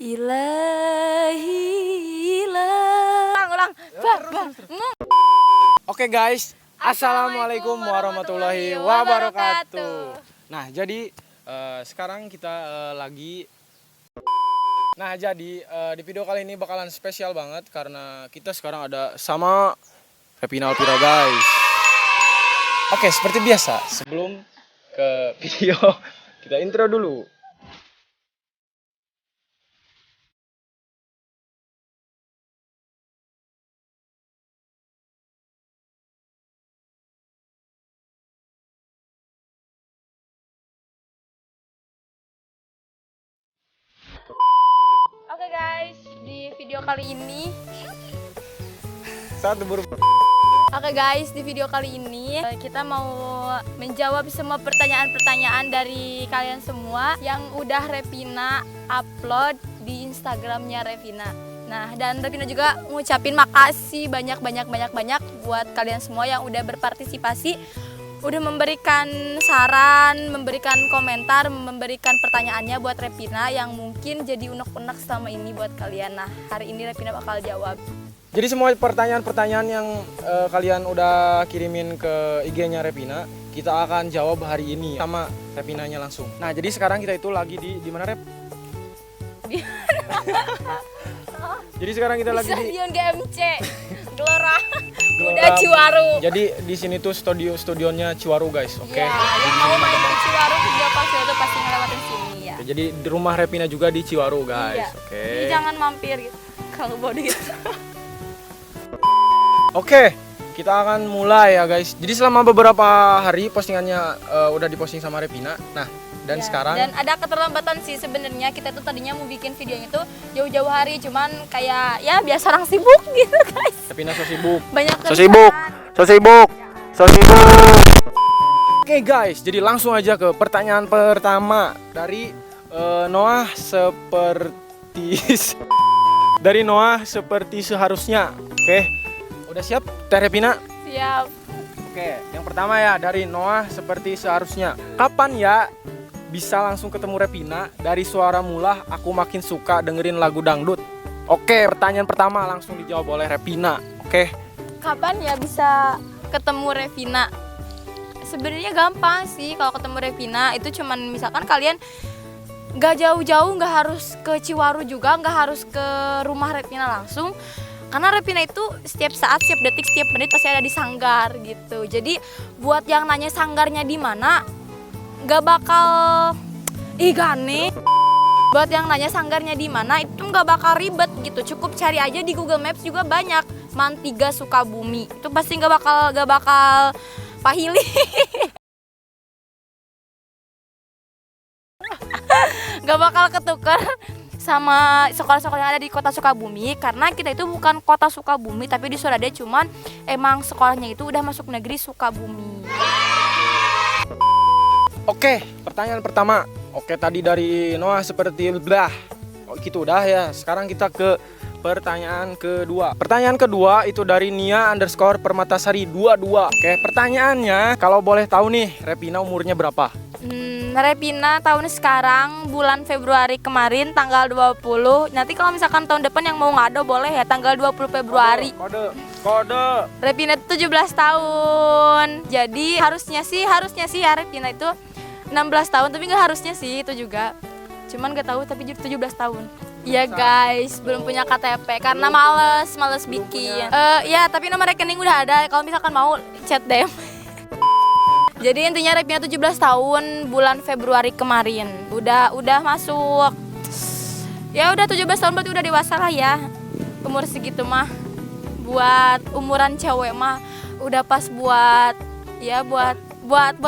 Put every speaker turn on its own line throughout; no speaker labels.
Ilahi ulang.
Oke guys, Assalamualaikum warahmatullahi wabarakatuh. Nah jadi sekarang kita lagi di video kali ini bakalan spesial banget karena kita sekarang ada sama Revina Alpira guys. Oke, seperti biasa sebelum ke video kita intro dulu.
Oke guys, di video kali ini kita mau menjawab semua pertanyaan-pertanyaan dari kalian semua yang udah Revina upload di Instagramnya Revina. Nah, dan Revina juga ngucapin makasih banyak buat kalian semua yang udah berpartisipasi, udah memberikan saran, memberikan komentar, memberikan pertanyaannya buat Revina yang mungkin jadi unek-unek selama ini buat kalian. Nah, hari ini Revina bakal jawab.
Jadi semua pertanyaan-pertanyaan yang kalian udah kirimin ke IG-nya Revina, kita akan jawab hari ini sama Revinanya langsung. Nah, jadi sekarang kita itu lagi di mana, Rep? Jadi sekarang kita lagi di
Stadion GMC Gelora Muda Ciwaru.
Jadi di sini tuh studionya Ciwaru guys, oke?
Ya, yang mau main ke Ciwaru video call itu pasti ngelewatin sini ya.
Oke, jadi di rumah Revina juga di Ciwaru guys,
Iya.
oke?
Jadi jangan mampir gitu kalau bawa duit.
Oke, kita akan mulai ya guys. Jadi selama beberapa hari postingannya udah diposting sama Revina. Nah, dan
Ya,
sekarang
dan ada keterlambatan sih sebenarnya. Kita tuh tadinya mau bikin videonya tuh jauh-jauh hari, cuman kayak ya biasa orang sibuk gitu guys.
Revina so sibuk.
Banyak
So sibuk.
kerjaan.
Oke guys, jadi langsung aja ke pertanyaan pertama dari Noah seperti seharusnya. Oke, udah siap Teh Revina?
Siap.
Oke, yang pertama ya dari Noah seperti seharusnya. Kapan ya bisa langsung ketemu Revina? Dari suara mula aku makin suka dengerin lagu dangdut. Oke, pertanyaan pertama langsung dijawab oleh Revina. Oke.
Kapan ya bisa ketemu Revina? Sebenarnya gampang sih kalau ketemu Revina. Itu cuman misalkan kalian gak jauh-jauh, gak harus ke Ciwaru juga, gak harus ke rumah Revina langsung. Karena Revina itu setiap saat, setiap detik, setiap menit pasti ada di Sanggar gitu. Jadi buat yang nanya sanggarnya di mana, gak bakal gane. Buat yang nanya sanggarnya di mana itu gak bakal ribet gitu. Cukup cari aja di Google Maps juga banyak. Man 3 Sukabumi. Itu pasti gak bakal pahili. Gak bakal ketukar sama sekolah-sekolah yang ada di kota Sukabumi, karena kita itu bukan kota Sukabumi tapi di Surabaya, cuman emang sekolahnya itu udah masuk negeri Sukabumi.
Oke, pertanyaan pertama. Oke, tadi dari Noah seperti blah. Oh, gitu udah ya. Sekarang kita ke pertanyaan kedua. Pertanyaan kedua itu dari Nia_Permatasari 22. Oke, pertanyaannya kalau boleh tahu nih, Revina umurnya berapa?
Revina tahun sekarang bulan Februari kemarin tanggal 20. Nanti kalau misalkan tahun depan yang mau ngado boleh ya tanggal 20 Februari.
Kode.
Revina 17 tahun. Jadi harusnya sih ya Revina itu 16 tahun, tapi nggak harusnya sih itu juga. Cuman nggak tahu tapi 17 tahun. Iya guys, belum punya KTP karena males bikin. Ya, tapi nomor rekening udah ada. Kalau misalkan mau chat DM. Jadi intinya Revina 17 tahun bulan Februari kemarin. Udah masuk. Ya udah 17 tahun berarti udah dewasa lah ya. Umur segitu mah buat umuran cewek mah udah pas buat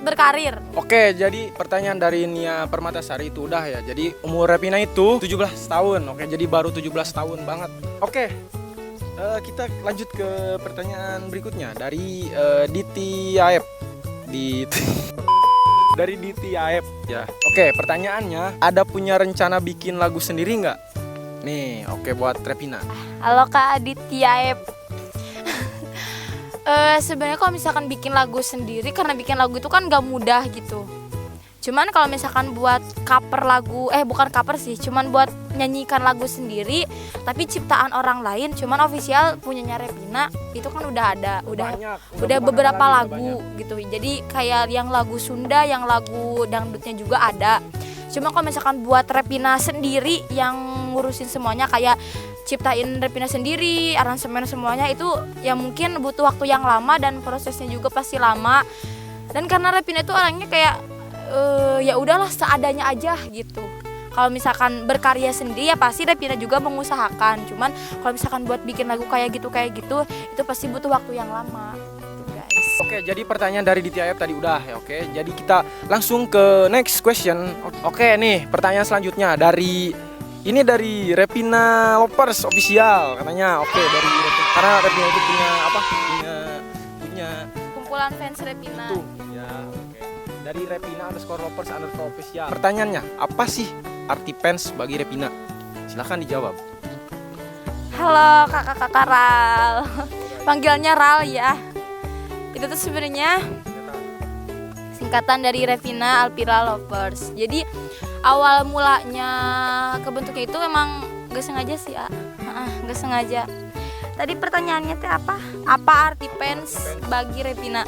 berkarir.
Oke, jadi pertanyaan dari Nia Permatasari itu udah ya. Jadi umur Revina itu 17 tahun. Oke, jadi baru 17 tahun banget. Oke, kita lanjut ke pertanyaan berikutnya dari Diti Aep. Dari Diti Aep ya. Oke, pertanyaannya, ada punya rencana bikin lagu sendiri nggak? Nih, oke buat Revina.
Halo Kak Aditya Aep. Sebenarnya kalau misalkan bikin lagu sendiri, karena bikin lagu itu kan gak mudah gitu. Cuman kalau misalkan buat cover lagu, bukan cover sih, cuman buat nyanyikan lagu sendiri tapi ciptaan orang lain, cuman official punyanya Revina, itu kan udah ada, udah beberapa lagu gitu. Jadi kayak yang lagu Sunda, yang lagu dangdutnya juga ada. Cuma kalau misalkan buat Revina sendiri yang ngurusin semuanya, kayak ciptain Revina sendiri, aransemen semuanya, itu ya mungkin butuh waktu yang lama dan prosesnya juga pasti lama. Dan karena Revina itu orangnya kayak ya udahlah seadanya aja gitu. Kalau misalkan berkarya sendiri ya pasti Revina juga mengusahakan. Cuman kalau misalkan buat bikin lagu kayak gitu itu pasti butuh waktu yang lama gitu, guys.
Oke, jadi pertanyaan dari DTIF tadi udah ya. Oke, jadi kita langsung ke next question. Oke nih, pertanyaan selanjutnya dari Revina Lovers official katanya. Oke, dari Revina, karena Revina itu punya punya
Kumpulan fans Revina.
Tuh, ya, oke. Dari Revina_Lovers_official. Pertanyaannya, apa sih arti fans bagi Revina? Silahkan dijawab.
Halo kakak Ral. Panggilnya Ral ya. Itu tuh sebenarnya singkatan dari Revina Alpira Lovers. Jadi awal mulanya kebentuknya itu emang gak sengaja sih ya. Gak sengaja. Tadi pertanyaannya teh apa? Apa arti fans bagi Revina?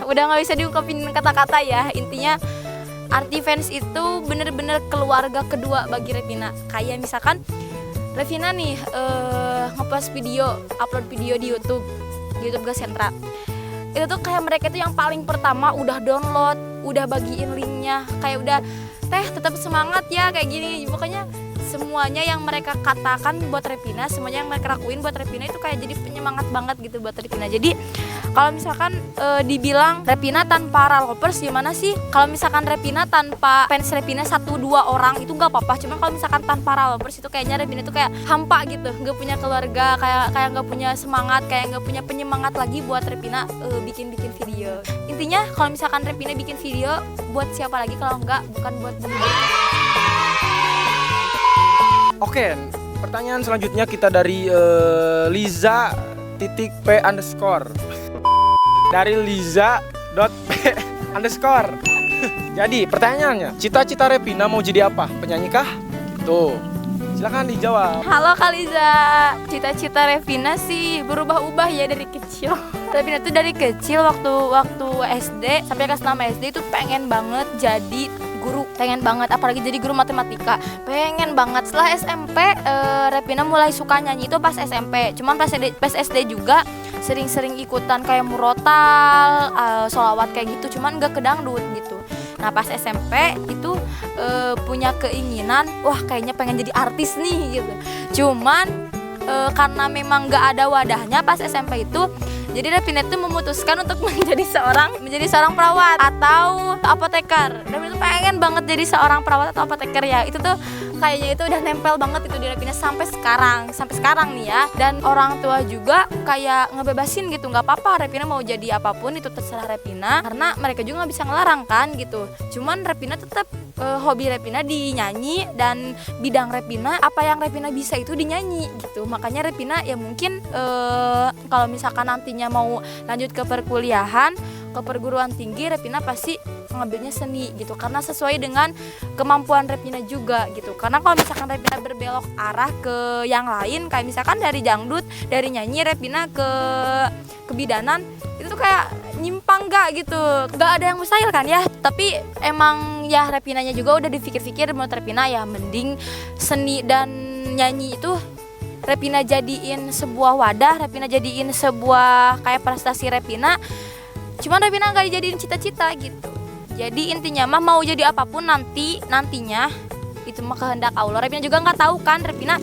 Udah nggak bisa diungkapin kata-kata ya. Intinya arti fans itu bener-bener keluarga kedua bagi Revina. Kayak misalkan Revina nih ngepost video, upload video di YouTube Gasentra. Itu tuh kayak mereka itu yang paling pertama udah download, udah bagiin linknya, kayak udah tetap semangat ya kayak gini. Pokoknya semuanya yang mereka katakan buat Revina, semuanya yang mereka lakuin buat Revina itu kayak jadi penyemangat banget gitu buat Revina. Jadi kalau misalkan dibilang Revina tanpa Lovers gimana sih? Kalau misalkan Revina tanpa fans Revina 1-2 orang itu nggak apa-apa. Cuma kalau misalkan tanpa Lovers itu kayaknya Revina itu kayak hampa gitu, nggak punya keluarga, kayak nggak punya semangat, kayak nggak punya penyemangat lagi buat Revina bikin video. Intinya kalau misalkan Revina bikin video buat siapa lagi kalau bukan buat menghibur.
Oke, pertanyaan selanjutnya kita dari Liza.P_ dari Liza.P_ Jadi pertanyaannya, cita-cita Revina mau jadi apa? Penyanyi kah? Tuh, silakan dijawab.
Halo Kak Liza, cita-cita Revina sih berubah-ubah ya dari kecil. Revina tuh dari kecil waktu SD sampai kelas 6 SD itu pengen banget jadi guru, pengen banget, apalagi jadi guru matematika, pengen banget. Setelah SMP Revina mulai suka nyanyi itu pas SMP. Cuman pas SD juga sering-sering ikutan kayak murotal, sholawat kayak gitu, cuman gak ke dangdut gitu. Nah pas SMP itu punya keinginan, wah kayaknya pengen jadi artis nih gitu. Cuman karena memang gak ada wadahnya pas SMP itu, jadi Revina itu memutuskan untuk menjadi seorang perawat atau apoteker. Revina itu pengen banget jadi seorang perawat atau apoteker ya. Itu tuh kayaknya itu udah nempel banget itu di Revina sampai sekarang nih ya. Dan orang tua juga kayak ngebebasin gitu, nggak apa-apa Revina mau jadi apapun itu terserah Revina, karena mereka juga nggak bisa ngelarang kan gitu. Cuman Revina tetap hobi Revina di nyanyi, dan bidang Revina apa yang Revina bisa itu dinyanyi gitu. Makanya Revina ya mungkin kalau misalkan nantinya mau lanjut ke perkuliahan, ke perguruan tinggi, Revina pasti ngambilnya seni gitu, karena sesuai dengan kemampuan Revina juga gitu. Karena kalau misalkan Revina berbelok arah ke yang lain, kayak misalkan dari dangdut, dari nyanyi Revina ke kebidanan, itu tuh kayak nyimpang gak gitu, gak ada yang mustahil kan ya. Tapi emang ya Revinanya juga udah dipikir-pikir, menurut Revina ya mending seni dan nyanyi itu Revina jadiin sebuah wadah, Revina jadiin sebuah kayak prestasi Revina. Cuman Revina gak dijadiin cita-cita gitu. Jadi intinya mah mau jadi apapun nantinya itu mah kehendak Allah. Revina juga nggak tahu kan Revina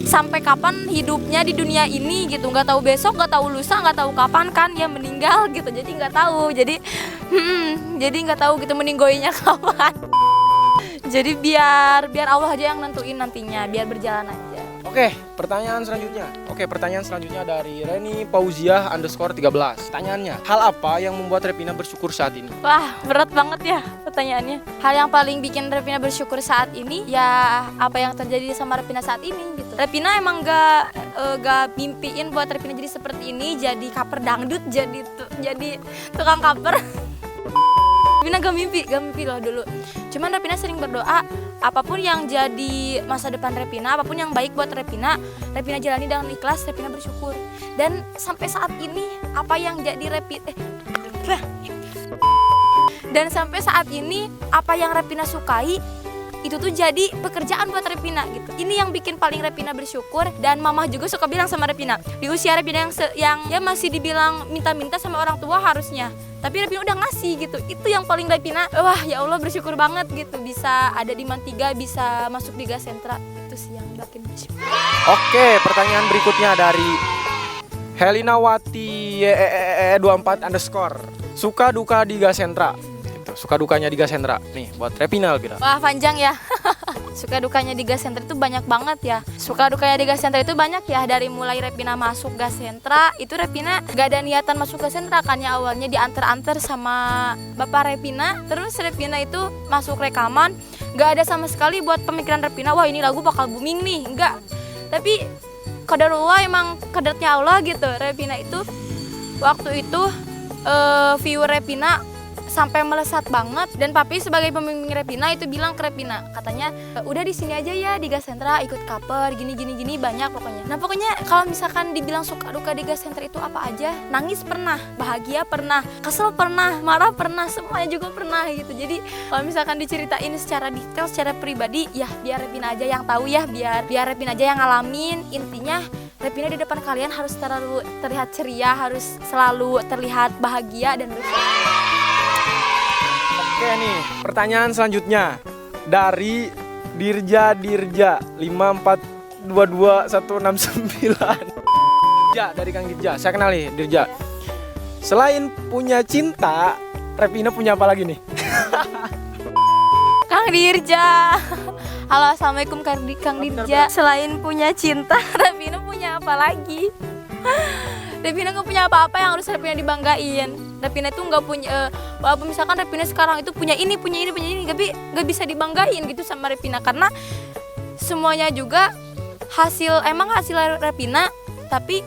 sampai kapan hidupnya di dunia ini gitu, nggak tahu besok, nggak tahu lusa, nggak tahu kapan kan ya meninggal gitu. Jadi nggak tahu. Jadi nggak tahu gitu meninggoinya kapan. Jadi biar Allah aja yang nentuin nantinya, biar berjalan aja.
Oke, pertanyaan selanjutnya dari Reni Pauzia_13. Pertanyaannya, hal apa yang membuat Revina bersyukur saat ini?
Wah, berat banget ya pertanyaannya. Hal yang paling bikin Revina bersyukur saat ini ya apa yang terjadi sama Revina saat ini gitu. Revina emang gak mimpiin buat Revina jadi seperti ini, jadi cover dangdut, jadi tukang cover. Repina gak mimpi loh dulu. Cuman Repina sering berdoa, apapun yang jadi masa depan Repina, apapun yang baik buat Repina jalani dengan ikhlas, Repina bersyukur. Dan sampai saat ini apa yang jadi Dan sampai saat ini apa yang Repina sukai itu tuh jadi pekerjaan buat Repina gitu. Ini yang bikin paling Repina bersyukur. Dan mama juga suka bilang sama Repina, di usia Repina yang ya masih dibilang minta-minta sama orang tua harusnya, tapi Repina udah ngasih gitu. Itu yang paling Repina, wah ya Allah bersyukur banget gitu, bisa ada di Mantiga, bisa masuk di Gas Sentra. Itu sih yang bikin bersyukur.
Oke, pertanyaan berikutnya dari Helinawati 24_. Suka duka di Gas Sentra. Gitu. Suka dukanya di Gas Sentra. Nih, buat Repina Elvira.
Wah panjang ya. Suka dukanya di Gas Sentra itu banyak banget ya. Suka dukanya di Gas Sentra itu banyak ya. Dari mulai Repina masuk Gas Sentra, itu Repina gak ada niatan masuk Gas Sentra kan ya. Awalnya diantar-antar sama Bapak Repina. Terus Repina itu masuk rekaman, gak ada sama sekali buat pemikiran Repina, wah ini lagu bakal booming nih. Enggak. Tapi qadarullah, emang qadarnya Allah gitu. Repina itu waktu itu viewer Repina sampai melesat banget, dan papi sebagai pembimbing Repina itu bilang ke Repina, katanya udah di sini aja ya di Gas Sentra, ikut kaper gini banyak pokoknya. Nah pokoknya kalau misalkan dibilang suka duka di Gas Sentra itu apa aja, nangis pernah, bahagia pernah, kesel pernah, marah pernah, semuanya juga pernah gitu. Jadi kalau misalkan diceritain secara detail, secara pribadi, ya biar Repina aja yang tahu ya, biar Repina aja yang ngalamin. Intinya Repina di depan kalian harus selalu terlihat ceria, harus selalu terlihat bahagia dan bersih.
Oke nih, pertanyaan selanjutnya dari Dirja 5422169. Dirja, dari Kang Dirja. Saya kenal nih Dirja. Selain punya cinta, Repina punya apa lagi nih?
Kang Dirja. Halo, assalamualaikum Kang Dirja. Selain punya cinta, Repina punya apa lagi? Repina gak punya apa-apa yang harus Repina dibanggain. Repina itu nggak punya, walaupun misalkan Repina sekarang itu punya ini, tapi nggak bisa dibanggain gitu sama Repina, karena semuanya juga hasil Repina, tapi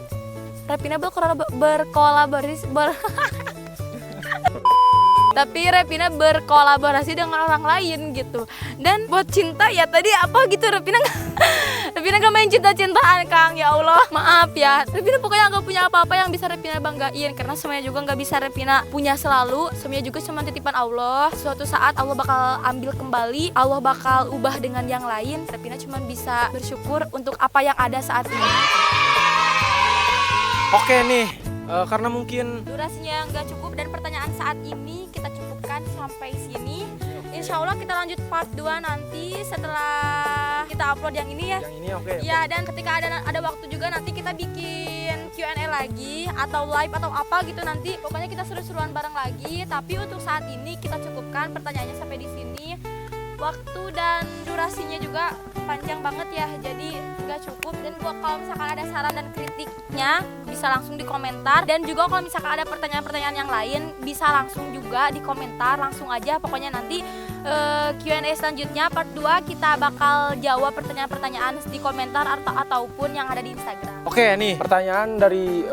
Repina tapi Repina berkolaborasi dengan orang lain gitu. Dan buat cinta ya tadi apa gitu, Repina gak main cinta-cintaan Kang, ya Allah maaf ya. Repina pokoknya gak punya apa-apa yang bisa Repina banggain, karena semuanya juga gak bisa Repina punya selalu. Semuanya juga cuma titipan Allah. Suatu saat Allah bakal ambil kembali, Allah bakal ubah dengan yang lain. Repina cuma bisa bersyukur untuk apa yang ada saat ini.
Oke nih, karena mungkin
durasinya nggak cukup dan pertanyaan saat ini kita cukupkan sampai sini. Insya Allah kita lanjut part 2 nanti setelah kita upload yang ini ya.
Yang ini oke.
Ya, dan ketika ada waktu juga nanti kita bikin Q&A lagi atau live atau apa gitu nanti. Pokoknya kita seru-seruan bareng lagi. Tapi untuk saat ini kita cukupkan pertanyaannya sampai di sini. Waktu dan durasinya juga panjang banget ya, jadi nggak cukup. Dan kalau misalkan ada saran dan kritiknya bisa langsung di komentar, dan juga kalau misalkan ada pertanyaan-pertanyaan yang lain bisa langsung juga di komentar, langsung aja. Pokoknya nanti Q&A selanjutnya part 2 kita bakal jawab pertanyaan-pertanyaan di komentar ataupun yang ada di Instagram.
Oke nih, pertanyaan dari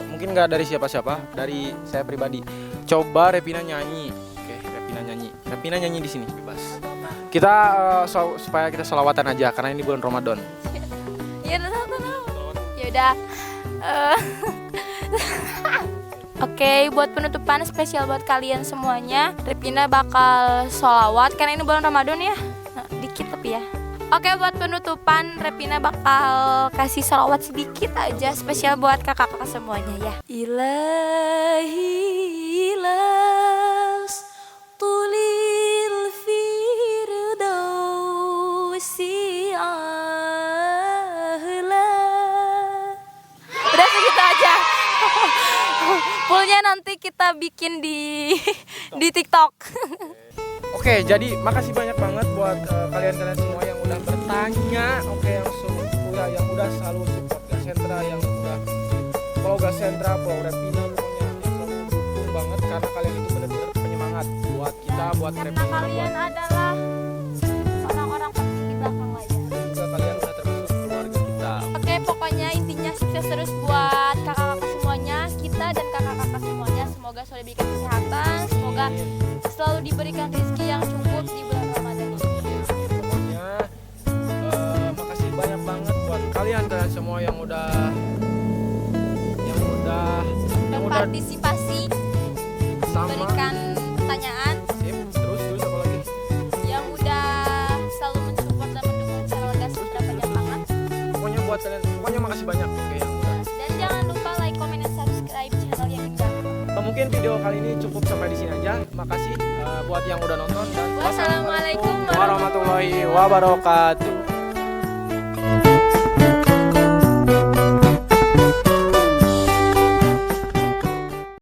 mungkin nggak dari siapa-siapa, dari saya pribadi. Coba Repina nyanyi. Oke, Repina nyanyi di sini bebas. Kita supaya kita sholawatan aja karena ini bulan Ramadan.
Ya udah. Oke, buat penutupan spesial buat kalian semuanya, Repina bakal sholawat karena ini bulan Ramadan ya. Nah, dikit tapi ya. Oke, buat penutupan Repina bakal kasih sholawat sedikit aja spesial buat kakak-kakak semuanya ya. Ilahi las tulil firdausi ahla. Udah segitu aja. Fullnya nanti kita bikin di TikTok.
Oke, jadi makasih banyak banget buat kalian-kalian semua yang udah bertanya. Oke, yang udah selalu support Gas Sentra, yang udah follow Gas Sentra, follow Repina, pokoknya yang selalu dukung banget karena kalian itu benar-benar penyemangat buat kita, buat
Karena
Repina.
kalian adalah orang-orang penting di belakang layar.
Juga kalian udah termasuk keluarga kita.
Oke, pokoknya intinya sukses terus buat kakak-kakak semuanya, kita dan kakak-kakak semuanya. Semoga selalu diberikan kesehatan, semoga diberikan rezeki yang cukup di bulan Ramadan ini.
Pokoknya makasih banyak banget buat kalian semua yang udah
Berpartisipasi,
sama.
memberikan pertanyaan,
Sip. Terus apa lagi?
yang udah selalu mensupport dan mendukung channel Gas Putra Pajapangan.
Pokoknya buat kalian, pokoknya makasih banyak. Oke, yang udah.
Dan jangan lupa like, comment, dan subscribe channel yang ini.
Mungkin video kali ini cukup sampai di sini aja. Makasih buat yang udah nonton dan
Wassalamualaikum
warahmatullahi wabarakatuh.